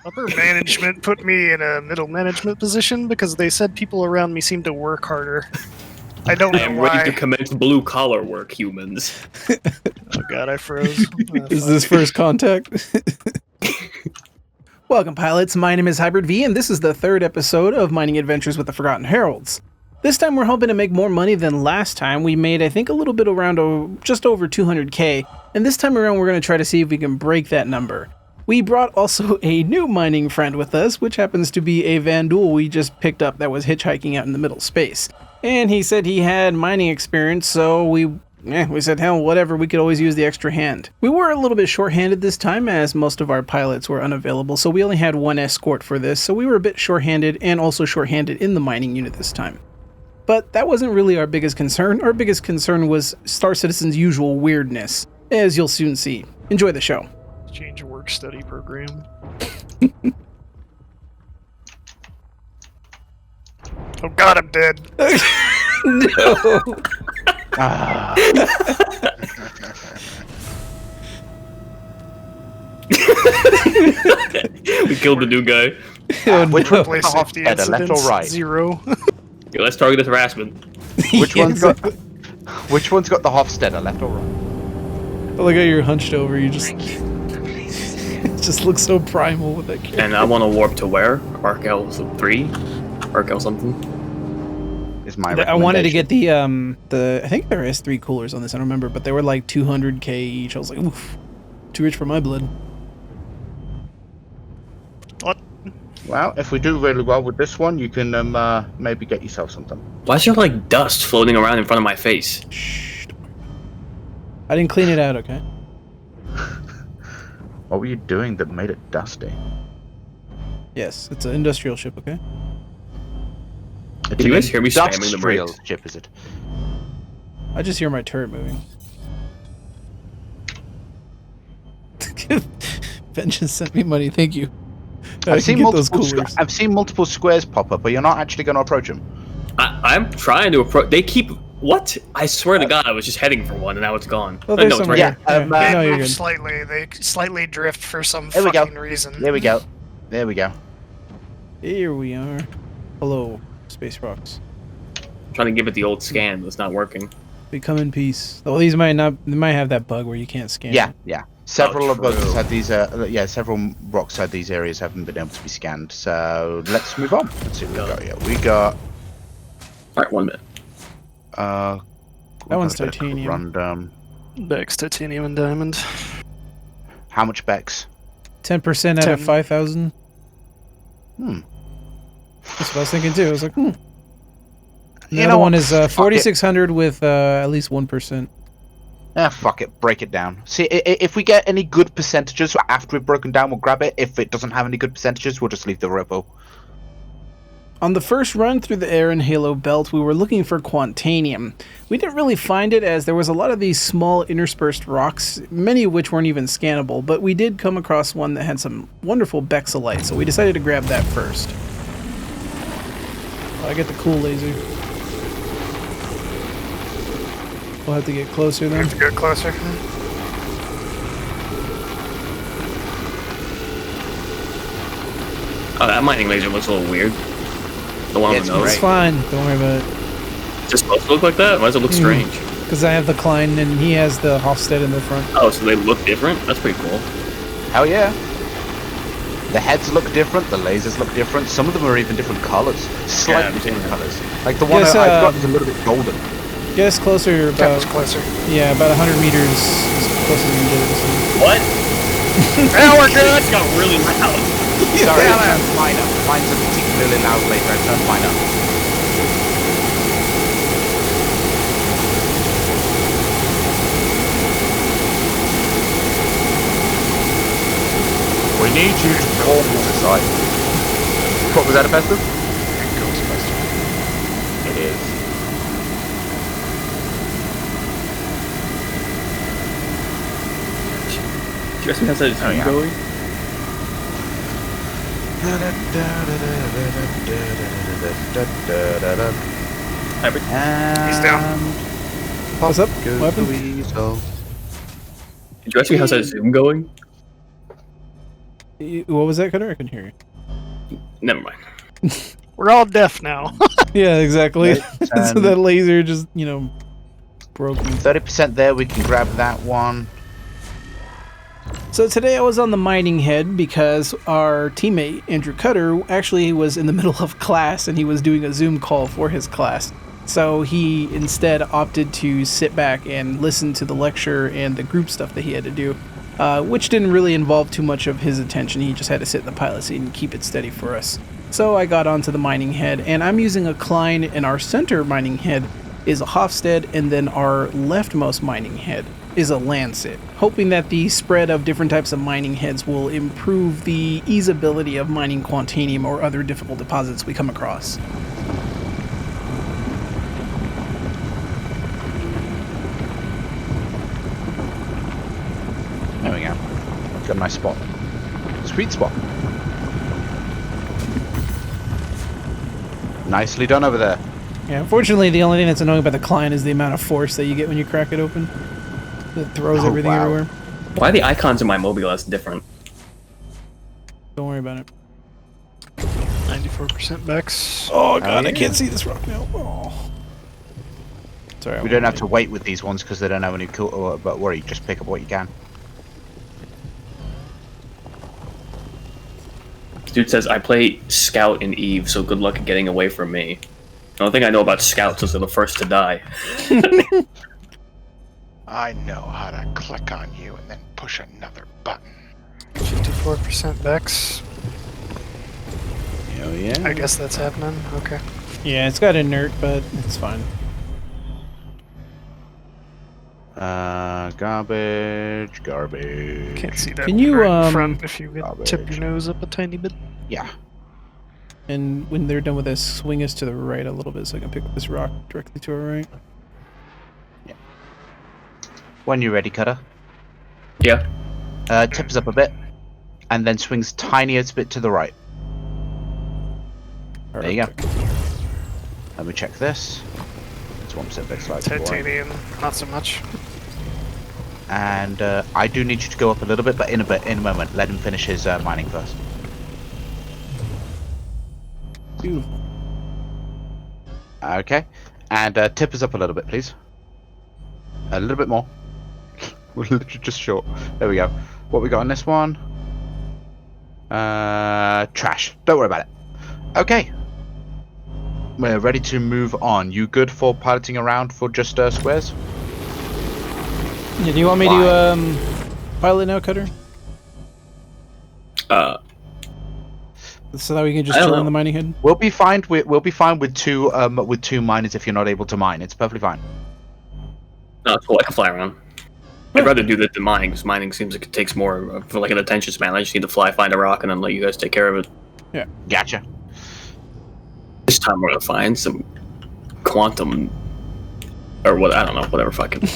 Upper management put me in a middle management position because they said people around me seem to work harder. I don't know I am why. ready to commence blue-collar work, humans. Oh god, I froze. Is this first contact? Welcome, pilots. My name is Hybrid V, and this is the third episode of Mining Adventures with the Forgotten Heralds. This time we're hoping to make more money than last time. We made, I think, a little bit around just over 200k, and this time around we're going to try to see if we can break that number. We brought also a new mining friend with us, which happens to be a Vanduul we just picked up that was hitchhiking out in the middle space. And he said he had mining experience, so we said, hell, whatever, we could always use the extra hand. We were a little bit short-handed this time, as most of our pilots were unavailable, so we only had one escort for this, so we were a bit short-handed, and also short-handed in the mining unit this time. But that wasn't really our biggest concern. Our biggest concern was Star Citizen's usual weirdness, as you'll soon see. Enjoy the show. Change your work-study program. Oh god, I'm dead. No! We killed the new guy. Which one's Play got the safety Hofstadter, left or incidents, right? 0. Okay, let's target this harassment. Which one's Yes. got? Which one's got the Hofstadter, left or right? I like how you're hunched over, you just... It just looks so primal with that character. And I want to warp to where? Arkel 3? Arkel something? Is my I wanted to recommendation. get the I think there is 3 coolers on this, I don't remember, but they were like 200k each. I was like, oof, too rich for my blood. What? Well, if we do really well with this one, you can maybe get yourself something. Why is there like dust floating around in front of my face? Shh. I didn't clean it out, okay? What were you doing that made it dusty? Yes, it's an industrial ship, okay? It's you an guys hear me spamming the industrial brakes? ship, is it? I just hear my turret moving. Vengeance sent me money, thank you. I've seen those multiple. coolers. I've seen multiple squares pop up, but you're not actually going to approach them. I'm trying to approach. They keep. What? I swear to God, I was just heading for one and now it's gone. Oh, No, there's it's some right right here. here. Yeah, No, you're Move good. slightly. They slightly drift for some There we go. fucking reason. There we go. There we go. Here we are. Hello, Space Rocks. I'm trying to give it the old scan, but it's not working. We come in peace. Well, these might not. They might have that bug where you can't scan. Yeah, yeah. Several of us true. had these. Several rocks had these areas haven't been able to be scanned. So let's move on. Let's see what we got here. We got. Alright, 1 minute. That one's got a bit of titanium. Random. Bex, titanium, and diamond. How much Bex? 10% out of 10. 5,000. Hmm. That's what I was thinking too. I was like, The You other know one what? is Fuck it. 4,600 with at least 1%. Ah, fuck it. Break it down. See, if we get any good percentages after we've broken down, we'll grab it. If it doesn't have any good percentages, we'll just leave the repo. On the first run through the Air and Halo belt, we were looking for Quantanium. We didn't really find it as there was a lot of these small interspersed rocks, many of which weren't even scannable, but we did come across one that had some wonderful Bexalite, so we decided to grab that first. I get the cool laser. We'll have to get closer We then. have to get closer. Oh, that mining laser looks a little weird. The one on It's the nose. It's fine, don't worry about it. Is it supposed to look like that? Why does it look strange? Because I have the Klein and he has the Hofstad in the front. Oh, so they look different? That's pretty cool. Hell yeah. The heads look different, the lasers look different. Some of them are even different colors. Slightly I've seen different that. colors. Like the one Yes, I've got is a little bit golden. Get us closer, Get us about, closer. yeah, about 100 meters as close as we can get it. What? Now we're good! It got really loud. Sorry, I turned mine up. Mine's a particularly loud laser. I turned mine up. We need you to form the site. What was that, a festive? It is. Do you guys think that's how it's Oh, yeah. going? Hybrid. He's down. What's up? Goes What the happened? weasel. Did you guys see how's that zoom going? What was that, Cutter? I couldn't hear you. Never mind. We're all deaf now. Yeah, exactly. Right, So that laser just, broken. 30% there. We can grab that one. So today I was on the mining head because our teammate, Andrew Cutter, actually was in the middle of class and he was doing a Zoom call for his class. So he instead opted to sit back and listen to the lecture and the group stuff that he had to do, which didn't really involve too much of his attention. He just had to sit in the pilot seat and keep it steady for us. So I got onto the mining head, and I'm using a Klein, and our center mining head is a Hofstede, and then our leftmost mining head is a Lancet, hoping that the spread of different types of mining heads will improve the easeability of mining Quantanium or other difficult deposits we come across. There we go. Got a nice spot. Sweet spot. Nicely done over there. Yeah, unfortunately, the only thing that's annoying about the Klein is the amount of force that you get when you crack it open. It throws everything wow. everywhere. Why are the icons in my Mobius different? Don't worry about it. 94% Bex. Oh god, yeah. I can't see this rock now. Oh. Sorry. We don't have to wait with these ones because they don't have any cool. But worry, just pick up what you can. Dude says, I play Scout in Eve, so good luck at getting away from me. The only thing I know about Scouts is they're the first to die. I know how to click on you and then push another button. 54% Bex. Oh yeah. I guess that's happening. Okay. Yeah, it's got inert, but it's fine. Garbage. Can't see that Can you, right in front if you could tip garbage. your nose up a tiny bit. Yeah. And when they're done with this, swing us to the right a little bit so I can pick up this rock directly to our right. When you're ready, Cutter. Yeah. Tip us up a bit, and then swings tiniest bit to the right. There you go. Let me check this. It's 1% Bex like Titanium, not so much. And I do need you to go up a little bit, but in a moment. Let him finish his mining first. Beautiful. Okay. And tip us up a little bit, please. A little bit more. We're literally just short. There we go. What we got on this one? Trash. Don't worry about it. Okay. We're ready to move on. You good for piloting around for just squares? Yeah, do you want me to pilot now, Cutter? So that we can just I don't chill know. on the mining head? We'll be fine. We'll be fine with two miners if you're not able to mine. It's perfectly fine. No, it's cool. I can fly around. I'd rather do that than mining, because mining seems like it takes more for like an attention span. I just need to fly, find a rock, and then let you guys take care of it. Yeah. Gotcha. This time we're gonna find some quantum, or what? I don't know. Whatever fucking.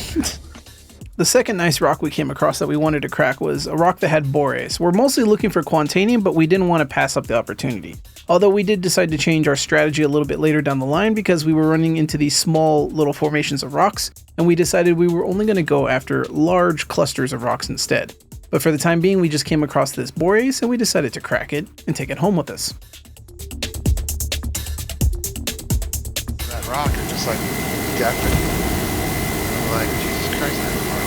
The second nice rock we came across that we wanted to crack was a rock that had borace. We're mostly looking for Quantanium, but we didn't want to pass up the opportunity. Although we did decide to change our strategy a little bit later down the line because we were running into these small little formations of rocks, and we decided we were only going to go after large clusters of rocks instead. But for the time being, we just came across this borace and we decided to crack it and take it home with us. That rock is just like deafening. I'm like, Jesus Christ, that rock.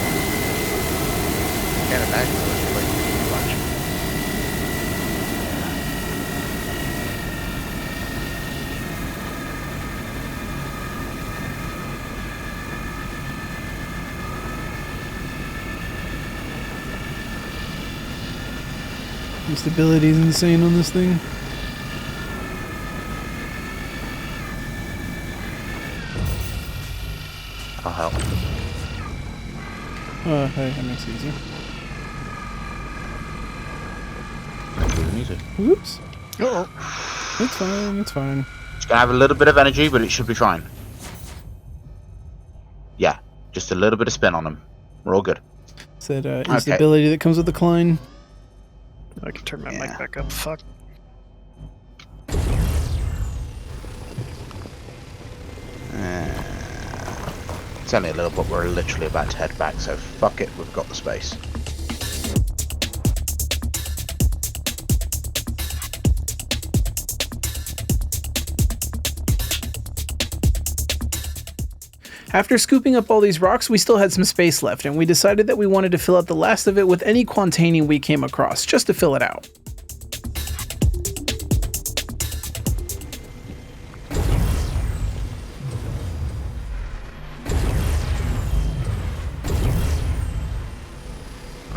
I can't imagine it was like too much. The stability is insane on this thing. I'll help. Hey, that makes it easier. Music. Whoops. Uh-oh. It's fine, it's fine. It's gonna have a little bit of energy, but it should be fine. Yeah, just a little bit of spin on them. We're all good. It's that instability that comes with the Klein. I can turn my mic back up. Fuck. It's only a little bit. We're literally about to head back, so fuck it. We've got the space. After scooping up all these rocks, we still had some space left, and we decided that we wanted to fill out the last of it with any quantanium we came across, just to fill it out.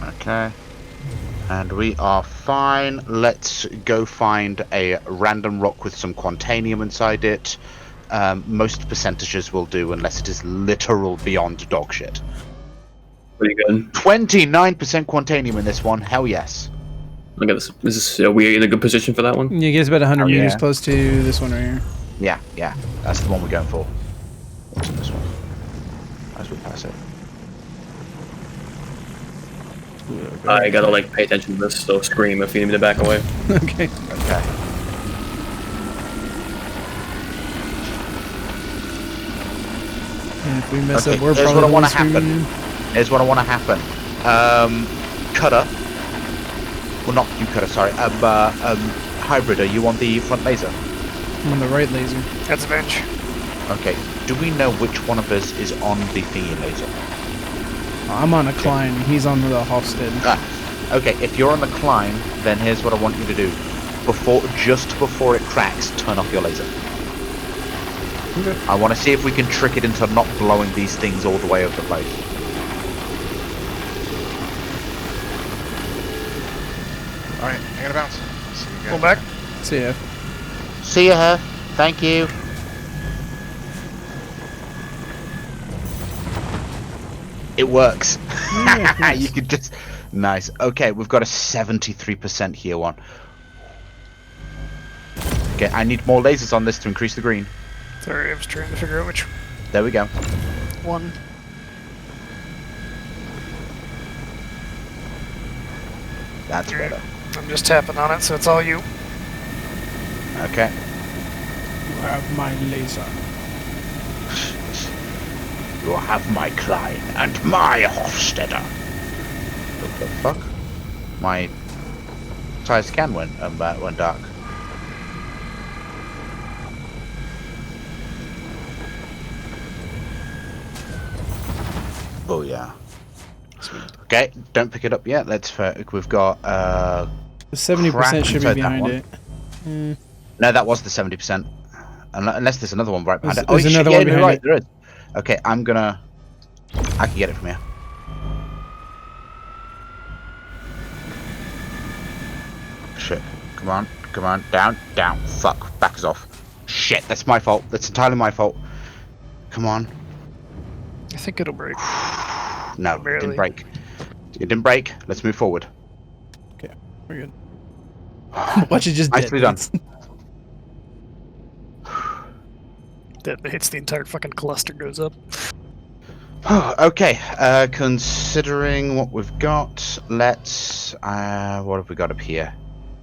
Okay. And we are fine. Let's go find a random rock with some quantanium inside it. Most percentages will do unless it is literal beyond dog shit. Pretty good. 29% quantanium in this one. Hell yes. Look at this. Are we in a good position for that one? You guys about 100 meters yeah. close to this one right here. Yeah. That's the one we're going for. What's in this one? As we pass it. I gotta like pay attention to this, so scream if you need me to back away. Okay. Okay. And if we mess Okay, up, we're here's probably what I want to screaming happen. in. Here's what I want to happen. Cutter. Well, not you, Cutter. Sorry. Hybrid. Are you on the front laser? I'm on the right laser. That's Venge. Okay. Do we know which one of us is on the thingy laser? I'm on a Klein. He's on the Hofstede. Okay. If you're on the climb, then here's what I want you to do. Just before it cracks, turn off your laser. Okay. I want to see if we can trick it into not blowing these things all the way over the place. Alright, I'm gonna bounce. See you guys. Pull back. See ya. See ya, her. Thank you. It works. Yeah, nice. You could just... Nice. Okay, we've got a 73% here one. Okay, I need more lasers on this to increase the green. Sorry, I was trying to figure out which There we go. one. That's better. I'm just tapping on it, so it's all you. Okay. You have my laser. You have my Klein and my Hofstede. What the fuck? My tire scan went dark. Oh yeah. Okay, don't pick it up yet. We've got The 70% crap should be inside that behind one. it. No, that was the 70%. Unless there's another one right behind There's it. another shit, one yeah, behind right, it. there is. Okay, I can get it from here. Shit. Come on. Down. Fuck. Back us off. Shit, that's my fault. That's entirely my fault. Come on. I think it'll break. No, it Barely. didn't break. It didn't break. Let's move forward. Okay, we're good. Watch it just Nicely done. detonates. That hits the entire fucking cluster goes up. Okay, considering what we've got, let's... what have we got up here?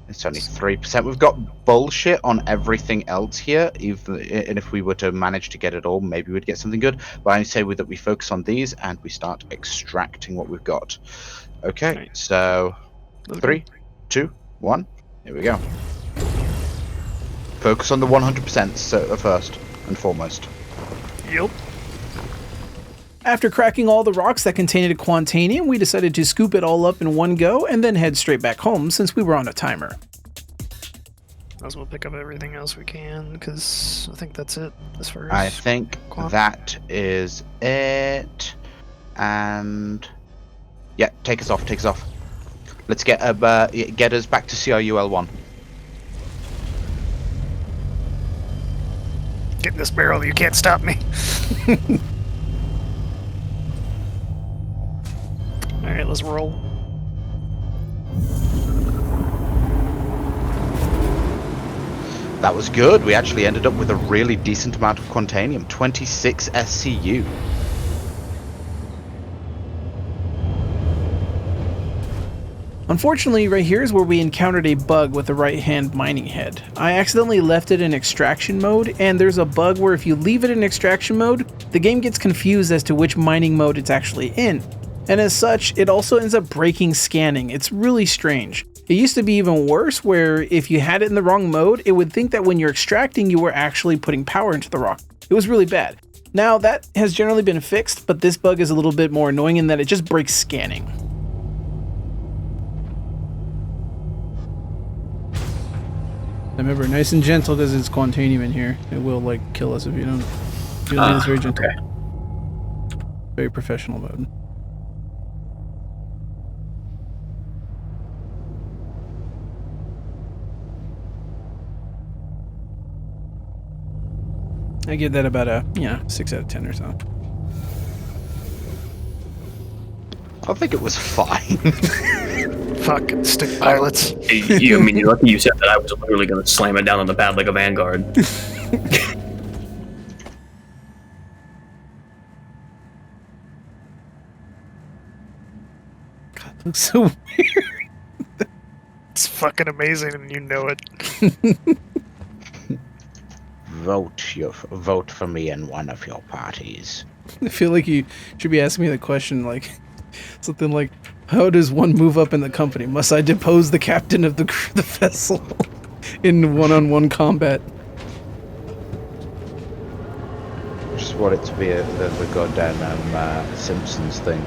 It's only 3%. We've got bullshit on everything else here, and if we were to manage to get it all, maybe we'd get something good. But I say that we focus on these, and we start extracting what we've got. Okay, Right. so... 3, 2, 1, here we go. Focus on the 100% first and foremost. Yep. After cracking all the rocks that contained a quantanium, we decided to scoop it all up in one go and then head straight back home since we were on a timer. Might as well pick up everything else we can, because I think that's it as far as... I think Quant. that is it. And yeah, take us off. Let's get us back to CRUL1. Get in this barrel, you can't stop me. Alright, let's roll. That was good. We actually ended up with a really decent amount of quantanium, 26 SCU. Unfortunately, right here is where we encountered a bug with the right-hand mining head. I accidentally left it in extraction mode, and there's a bug where if you leave it in extraction mode, the game gets confused as to which mining mode it's actually in. And as such, it also ends up breaking scanning. It's really strange. It used to be even worse, where if you had it in the wrong mode, it would think that when you're extracting, you were actually putting power into the rock. It was really bad. Now, that has generally been fixed, but this bug is a little bit more annoying in that it just breaks scanning. Remember, nice and gentle because it's Quantanium in here. It will, like, kill us if you don't. It's very gentle. Okay. Very professional mode. I give that about a 6 out of 10 or so. I think it was fine. Fucking stick pilots. I mean, you're lucky you said that. I was literally going to slam it down on the pad like a Vanguard. God, it looks so weird. It's fucking amazing, and you know it. Vote for me in one of your parties. I feel like you should be asking me the question, like, something like, how does one move up in the company? Must I depose the captain of the vessel in one-on-one combat? I just want it to be the goddamn Simpsons thing.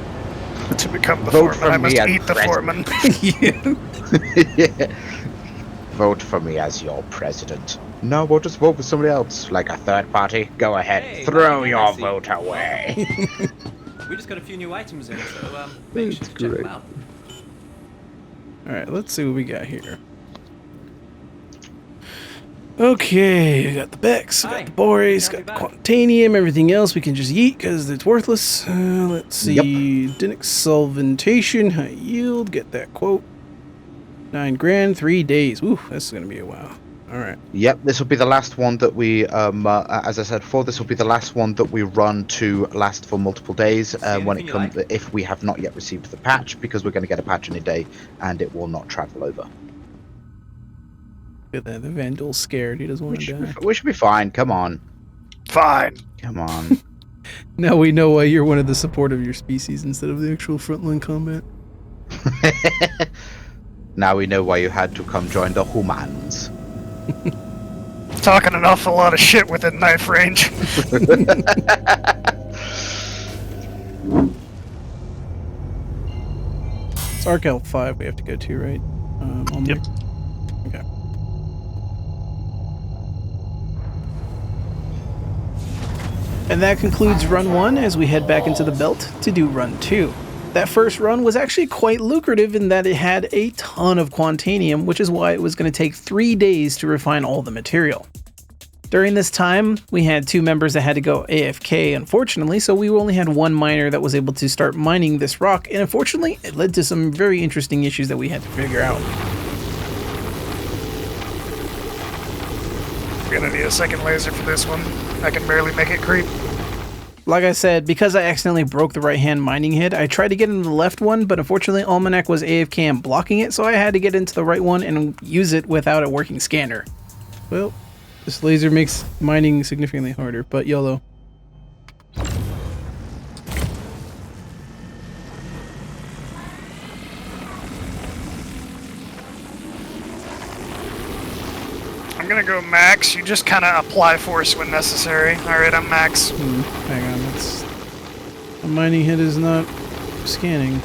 To become the Vote foreman, for I must me as eat the president. foreman. Yeah. Vote for me as your president. No, we'll just vote for somebody else, like a third party. Go ahead, Hey, throw nice your to see you. vote away. We just got a few new items in, so make sure That's to check great. them out. Alright, let's see what we got here. Okay, we got the Bex, we Hi. got the Boreas, Can't got be the Quantanium, everything else we can just yeet because it's worthless. Let's see, Dinnick Solventation, high yield, get that quote. 9 grand, 3 days. Ooh, that's gonna be a while. Alright. Yep, this will be the last one that we, as I said before, this will be the last one that we run to last for multiple days when it anything you comes, like? if we have not yet received the patch, because we're going to get a patch in a day, and it will not travel over. Look at that, the Vanduul's scared, he doesn't want to die. We should be fine, come on. Fine. Come on. Now we know why you're one of the support of your species instead of the actual frontline combat. Now we know why you had to come join the humans. Talking an awful lot of shit within knife range. It's Arc 5 we have to go to, right? Yep. Okay. And that concludes run 1 as we head back into the belt to do run 2. That first run was actually quite lucrative in that it had a ton of Quantanium, which is why it was going to take 3 days to refine all the material. During this time, we had 2 members that had to go AFK, unfortunately, so we only had 1 miner that was able to start mining this rock, and unfortunately, it led to some very interesting issues that we had to figure out. We're gonna need a second laser for this one. I can barely make it creep. Like I said, because I accidentally broke the right-hand mining head, I tried to get into the left one, but unfortunately Almanac was AFK and blocking it, so I had to get into the right one and use it without a working scanner. Well, this laser makes mining significantly harder, but YOLO. I'm gonna go max. You just kind of apply force when necessary. Alright, I'm max. Hang on, that's... The mining head is not scanning.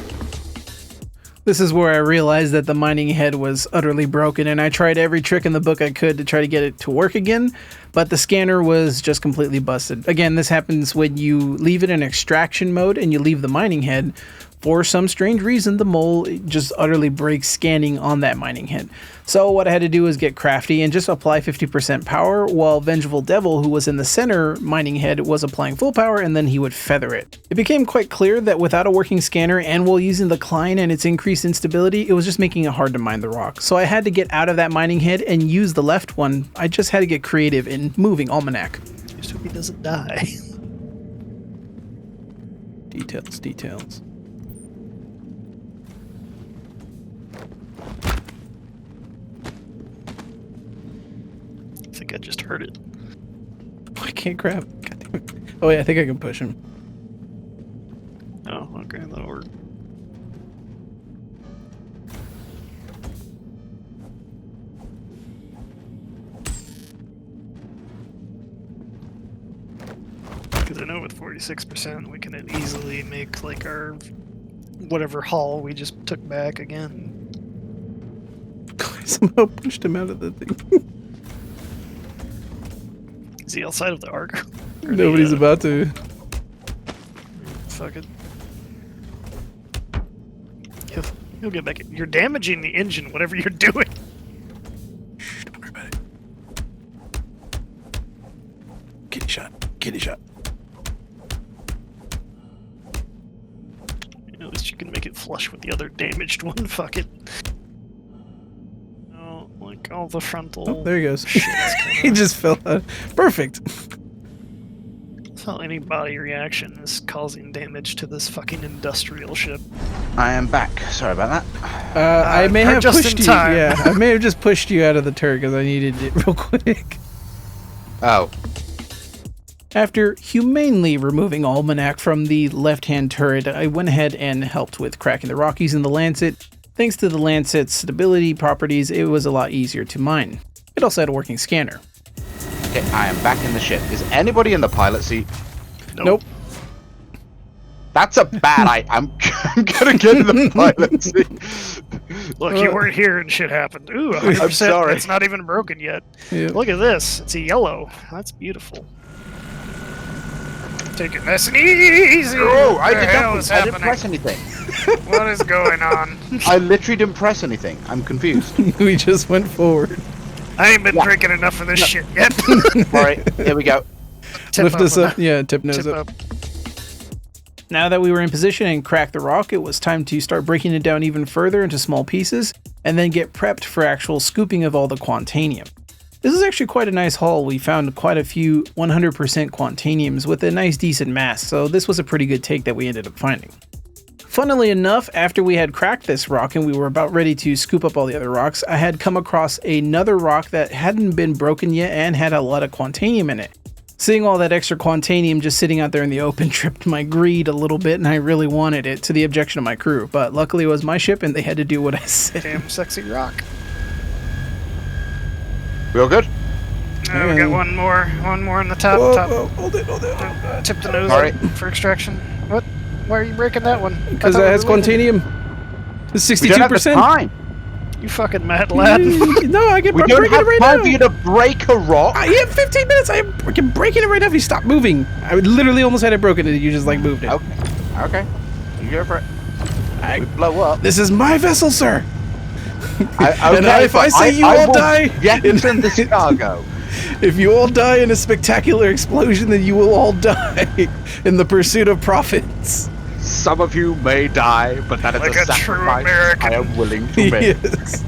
This is where I realized that the mining head was utterly broken, and I tried every trick in the book I could to try to get it to work again, but the scanner was just completely busted. Again, this happens when you leave it in extraction mode and you leave the mining head. For some strange reason, the mole just utterly breaks scanning on that mining head. So what I had to do was get crafty and just apply 50% power, while Vengeful Devil, who was in the center mining head, was applying full power, and then he would feather it. It became quite clear that without a working scanner and while using the Klein and its increased instability, it was just making it hard to mine the rock. So I had to get out of that mining head and use the left one. I just had to get creative in moving Almanac. Just hope he doesn't die. Details, details. I think I just heard it. I can't grab. God damn it. Oh yeah, I think I can push him. Oh, okay, that'll work. Because I know with 46%, we can easily make like our whatever haul we just took back again. Somehow pushed him out of the thing. Is he outside of the arc? Or Nobody's the, about to. Fuck it. He'll get back. You're damaging the engine, whatever you're doing. Shh, don't worry about it. Kitty shot. Kitty shot. At least you can make it flush with the other damaged one. Fuck it. Oh, like all the frontal. Oh, there he goes. shit's He kinda- just fell out. Perfect. That's how any body reaction is causing damage to this fucking industrial ship. I am back. Sorry about that. I may have just pushed in you. time. Yeah, I may have just pushed you out of the turret because I needed it real quick. Oh, After humanely removing Almanac from the left-hand turret, I went ahead and helped with cracking the Rockies in the Lancet. Thanks to the Lancet's stability properties, it was a lot easier to mine. It also had a working scanner. okay. I am back in the ship. Is anybody in the pilot seat? Nope. That's a bad. I'm gonna get in the pilot seat. Look, you weren't here and shit happened. Ooh, 100%. I'm sorry. It's not even broken yet. Yeah. Look at this. It's a yellow. That's beautiful. Take it nice and easy. Oh, What I the did hell nothing. is I didn't happening? press anything. What is going on? I literally didn't press anything. I'm confused. We just went forward. I ain't been Yeah. drinking enough of this shit yet. Alright, here we go. Tip Lift us on up. Yeah, tip nose Tip up. up. Now that we were in position and cracked the rock, it was time to start breaking it down even further into small pieces, and then get prepped for actual scooping of all the Quantanium. This is actually quite a nice haul. We found quite a few 100% Quantaniums with a nice decent mass, so this was a pretty good take that we ended up finding. Funnily enough, after we had cracked this rock and we were about ready to scoop up all the other rocks, I had come across another rock that hadn't been broken yet and had a lot of Quantanium in it. Seeing all that extra Quantanium just sitting out there in the open tripped my greed a little bit, and I really wanted it, to the objection of my crew. But luckily it was my ship and they had to do what I said. Damn sexy rock. We all good? We got one more in the top. Whoa, top. whoa, hold it. Tip the nose All up right. for extraction. What? Why are you breaking that one? Because I it thought has we were leaving. Quantanium. It's We don't have the 62%. time. You fucking mad lad. No, I can We break don't it have right time now. for you to break a rock. You have 15 minutes. I am freaking breaking it right now if you stop moving. I would literally almost had it broken and you just like moved it. Okay. You go for it. We blow up. This is my vessel, sir. Okay, And if I but say you I all will die jettison this cargo. If you all die in a spectacular explosion, then you will all die in the pursuit of profits. Some of you may die, but that is Like a a true sacrifice American. I am willing to make. Yes.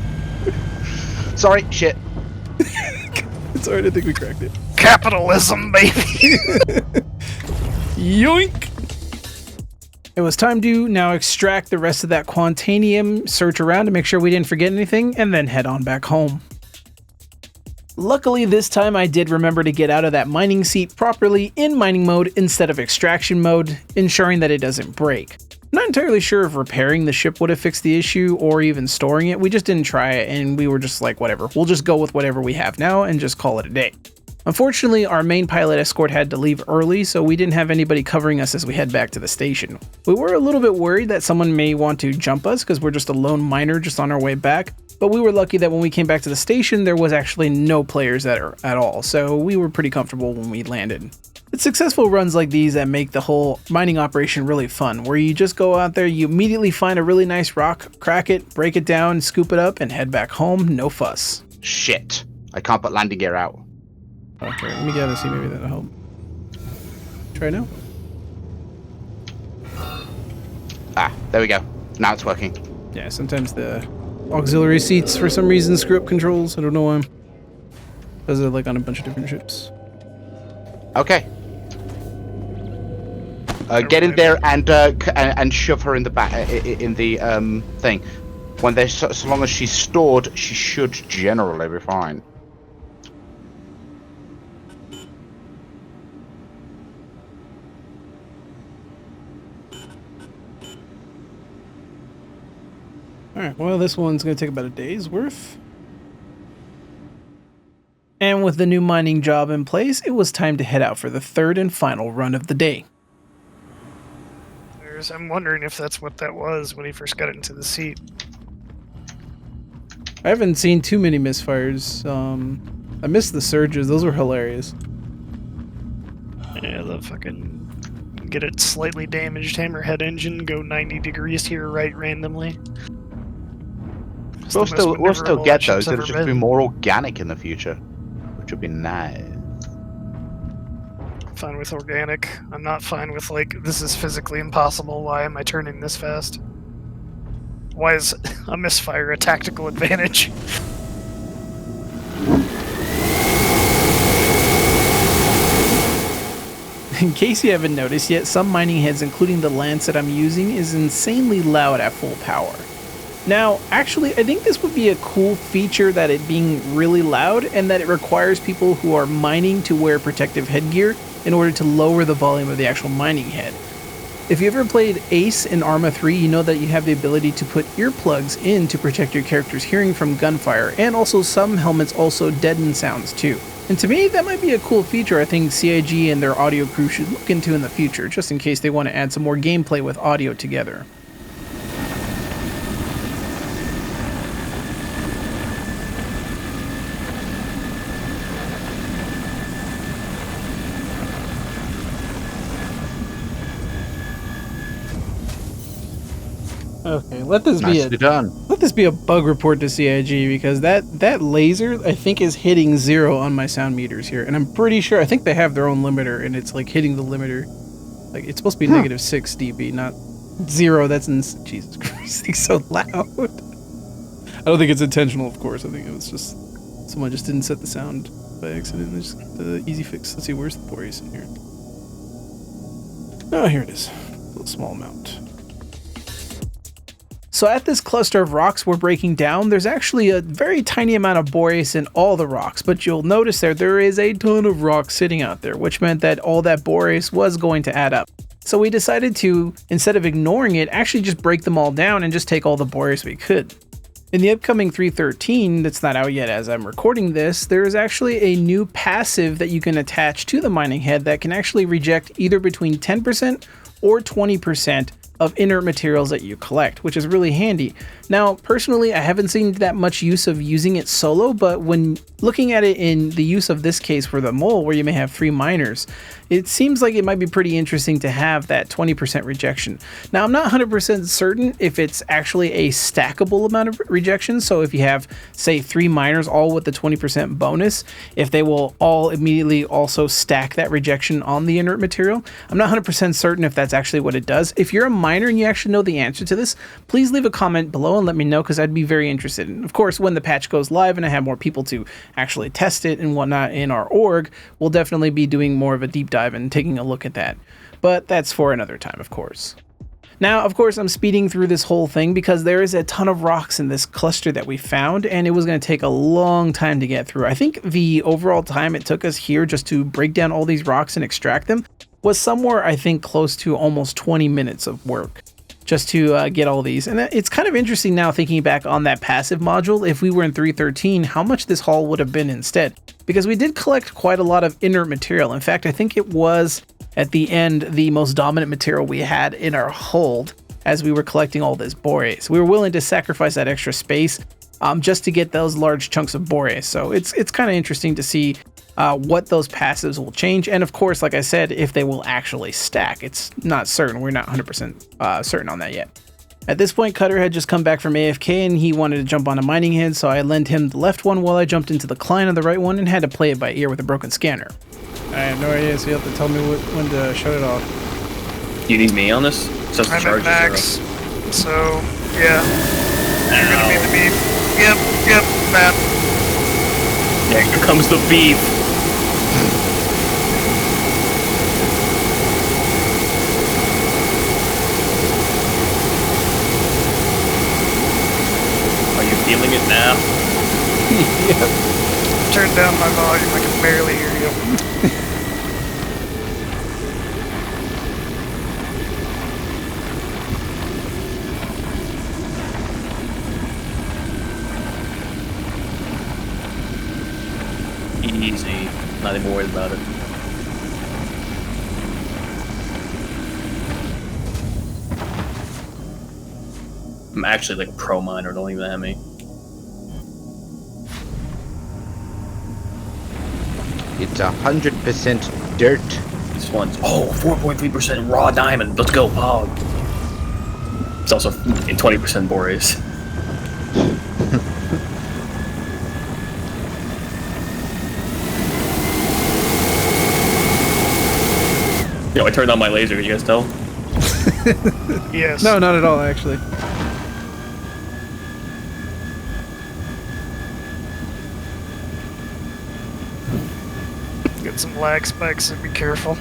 Sorry, shit. It's alright, I think we cracked it. Capitalism, baby. Yoink! It was time to now extract the rest of that Quantanium, search around to make sure we didn't forget anything, and then head on back home. Luckily, this time I did remember to get out of that mining seat properly in mining mode instead of extraction mode, ensuring that it doesn't break. I'm not entirely sure if repairing the ship would have fixed the issue or even storing it. We just didn't try it and we were just like, whatever, we'll just go with whatever we have now and just call it a day. Unfortunately, our main pilot escort had to leave early, so we didn't have anybody covering us as we head back to the station. We were a little bit worried that someone may want to jump us because we're just a lone miner just on our way back, but we were lucky that when we came back to the station, there was actually no players there at all, so we were pretty comfortable when we landed. It's successful runs like these that make the whole mining operation really fun, where you just go out there, you immediately find a really nice rock, crack it, break it down, scoop it up, and head back home, no fuss. Shit. I can't put landing gear out. Okay, let me get out and see, maybe that'll help. Try now? Ah, there we go. Now it's working. Yeah, sometimes the auxiliary seats for some reason screw up controls. I don't know why. Does it like on a bunch of different ships? Okay. Get in there and shove her in the back in the thing. When they so long as she's stored, she should generally be fine. Alright, well this one's going to take about a day's worth. And with the new mining job in place, it was time to head out for the third and final run of the day. I'm wondering if that's what that was when he first got into the seat. I haven't seen too many misfires. I missed the surges. Those were hilarious. Yeah, the fucking get it slightly damaged hammerhead engine, go 90 degrees to your right randomly. We'll still get those. It'll just be more organic in the future, which would be nice. Fine with organic. I'm not fine with, like, this is physically impossible. Why am I turning this fast? Why is a misfire a tactical advantage? In case you haven't noticed yet, some mining heads, including the lance that I'm using, is insanely loud at full power. Now, actually, I think this would be a cool feature, that it being really loud, and that it requires people who are mining to wear protective headgear in order to lower the volume of the actual mining head. If you ever played Ace in Arma 3, you know that you have the ability to put earplugs in to protect your character's hearing from gunfire, and also some helmets also deaden sounds too. And to me, that might be a cool feature I think CIG and their audio crew should look into in the future, just in case they want to add some more gameplay with audio together. Okay, let this be a bug report to CIG, because that laser I think is hitting 0 on my sound meters here, and I'm pretty sure I think they have their own limiter, and it's like hitting the limiter. Like, it's supposed to be negative 6 dB, not 0. That's Jesus Christ, it's so loud. I don't think it's intentional, of course. I think it was just someone just didn't set the sound by accident. There's the easy fix. Let's see, where's the Boreas in here? Oh, here it is. A little small amount. So at this cluster of rocks we're breaking down, there's actually a very tiny amount of Boreas in all the rocks, but you'll notice there is a ton of rocks sitting out there, which meant that all that Boreas was going to add up. So we decided to, instead of ignoring it, actually just break them all down and just take all the Boreas we could. In the upcoming 3.13, that's not out yet as I'm recording this, there is actually a new passive that you can attach to the mining head that can actually reject either between 10% or 20% of inert materials that you collect, which is really handy. Now, personally, I haven't seen that much use of using it solo, but when looking at it in the use of this case for the mole, where you may have 3 miners, it seems like it might be pretty interesting to have that 20% rejection. Now, I'm not 100% certain if it's actually a stackable amount of rejection, so if you have, say, 3 miners all with the 20% bonus, if they will all immediately also stack that rejection on the inert material. I'm not 100% certain if that's actually what it does. If you're a miner and you actually know the answer to this, please leave a comment below and let me know, because I'd be very interested. And of course, when the patch goes live and I have more people to actually test it and whatnot in our org, we'll definitely be doing more of a deep dive and taking a look at that. But that's for another time, of course. Now, of course, I'm speeding through this whole thing because there is a ton of rocks in this cluster that we found, and it was going to take a long time to get through. I think the overall time it took us here just to break down all these rocks and extract them was somewhere, I think, close to almost 20 minutes of work just to get all these. And it's kind of interesting now thinking back on that passive module, if we were in 3.13, how much this haul would have been instead. Because we did collect quite a lot of inert material. In fact, I think it was, at the end, the most dominant material we had in our hold as we were collecting all this Boreas. We were willing to sacrifice that extra space just to get those large chunks of Boreas. So it's kind of interesting to see what those passives will change, and of course, like I said, if they will actually stack. It's not certain. We're not 100% certain on that yet. At this point, Cutter had just come back from AFK and he wanted to jump on a mining head, so I lent him the left one while I jumped into the Klein on the right one and had to play it by ear with a broken scanner. I have no idea, so you have to tell me when to shut it off. You need me on this? Says the I'm charge at max, so yeah. You're gonna be the beef. Yep, map. Yeah, here comes the beef. Are you feeling it now? Yep. Turn down my volume, I can barely hear you. Easy. Not even worried about it. I'm actually like a pro miner, don't even at me. It's 100% dirt. This one's 4.3% raw diamond. Let's go. Oh. It's also 20% boreas. Yo, I turned on my laser. Did you guys tell? Yes. No, not at all, actually. Get some lag spikes, so be careful.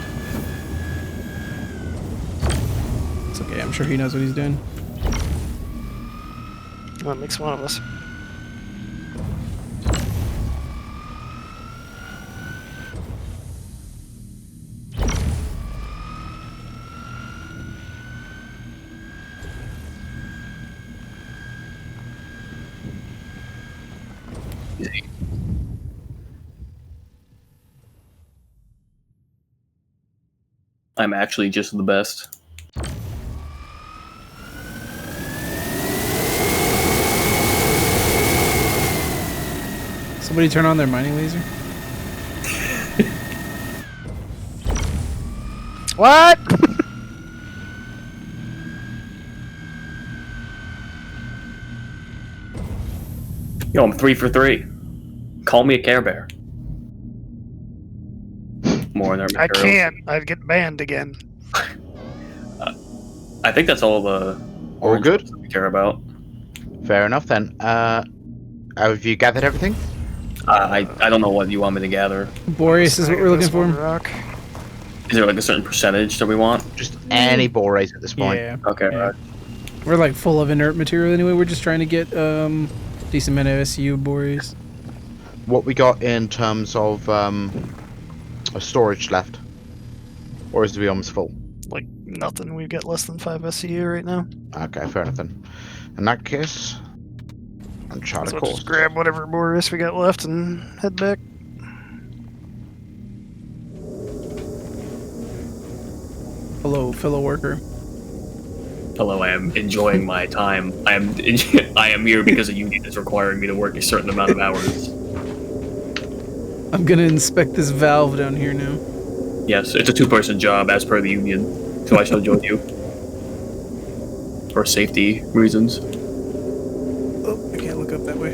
It's okay, I'm sure he knows what he's doing. That makes one of us. I'm actually just the best. Somebody turn on their mining laser. What? Yo, I'm 3 for 3. Call me a Care Bear. More in our I materials. can't. I'd get banned again. I think that's all the All orange good? ones that we care about. Fair enough then. Have you gathered everything? I don't know what you want me to gather. Boreas is what we're looking This one for. rock. Is there like a certain percentage that we want? Just any borays at this point. Yeah. Okay, Yeah. right. We're like full of inert material anyway. We're just trying to get decent amount of SU Boreas. What we got in terms of storage left? Or is we almost full? Like nothing. We get less than 5 SCU right now. Okay, fair enough then. In that case, I'm chart So of we'll course. just grab whatever Boreas we got left and head back. Hello, fellow worker. Hello, I am enjoying my time. I am here because a union is requiring me to work a certain amount of hours. I'm gonna inspect this valve down here now. Yes, it's a 2-person job as per the union, so I shall join you. For safety reasons. Oh, I can't look up that way.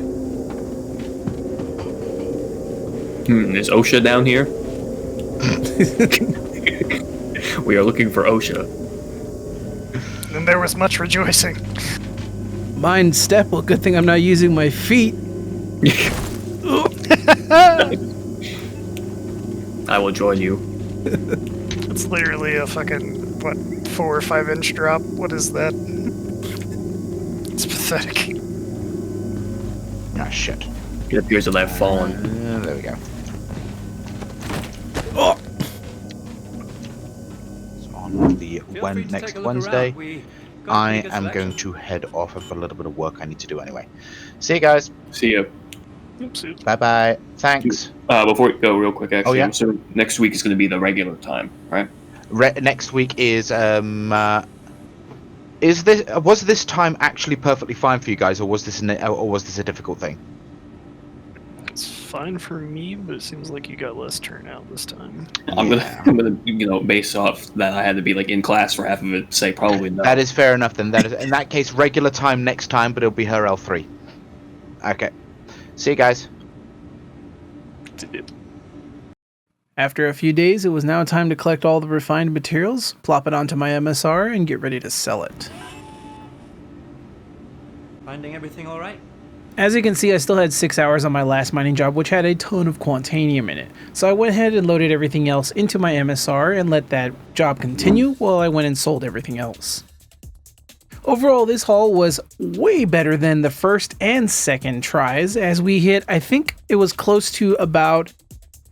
Is OSHA down here? We are looking for OSHA. And there was much rejoicing. Mine step. Well, good thing I'm not using my feet. I will join you. It's literally a fucking, what, 4 or 5 inch drop? What is that? It's pathetic. Ah, shit. It appears that I've fallen. There we go. Oh, So on the Feel free to next take a look Wednesday, around. We got a I pretty good am selection. going to head off. I've got a little bit of work I need to do anyway. See you guys. See you. Oopsie. Bye bye. Thanks. Before we go, real quick, actually, Oh, yeah? so next week is going to be the regular time, right? Next week is this was this time actually perfectly fine for you guys, or was this a difficult thing? It's fine for me, but it seems like you got less turnout this time. I'm gonna, based off that I had to be like in class for half of it, say probably no. That is fair enough then. That is, in that case, regular time next time, but it'll be her L3. Okay. See you guys. After a few days, it was now time to collect all the refined materials, plop it onto my MSR, and get ready to sell it. Finding everything all right? As you can see, I still had 6 hours on my last mining job, which had a ton of Quantanium in it. So I went ahead and loaded everything else into my MSR and let that job continue while I went and sold everything else. Overall, this haul was way better than the first and second tries, as we hit, I think it was close to about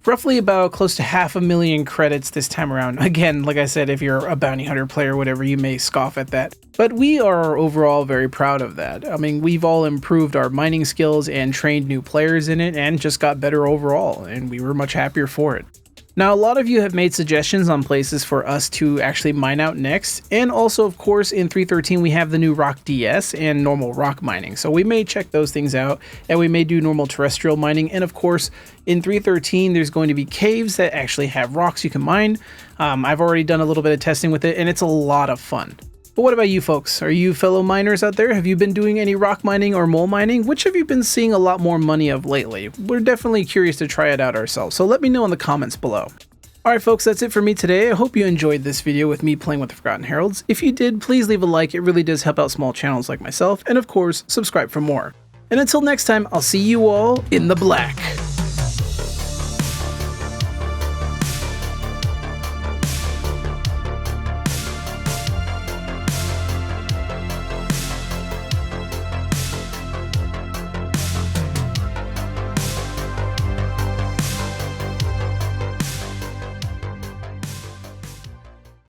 roughly about close to 500,000 credits this time around. Again, like I said, if you're a bounty hunter player or whatever, you may scoff at that. But we are overall very proud of that. I mean, we've all improved our mining skills and trained new players in it and just got better overall, and we were much happier for it. Now, a lot of you have made suggestions on places for us to actually mine out next, and also, of course, in 3.13 we have the new rock DS and normal rock mining, so we may check those things out, and we may do normal terrestrial mining, and of course, in 3.13 there's going to be caves that actually have rocks you can mine. I've already done a little bit of testing with it, and it's a lot of fun. But what about you folks? Are you fellow miners out there? Have you been doing any rock mining or mole mining? Which have you been seeing a lot more money of lately? We're definitely curious to try it out ourselves, so let me know in the comments below. Alright folks, that's it for me today. I hope you enjoyed this video with me playing with the Forgotten Heralds. If you did, please leave a like, it really does help out small channels like myself, and of course, subscribe for more. And until next time, I'll see you all in the black.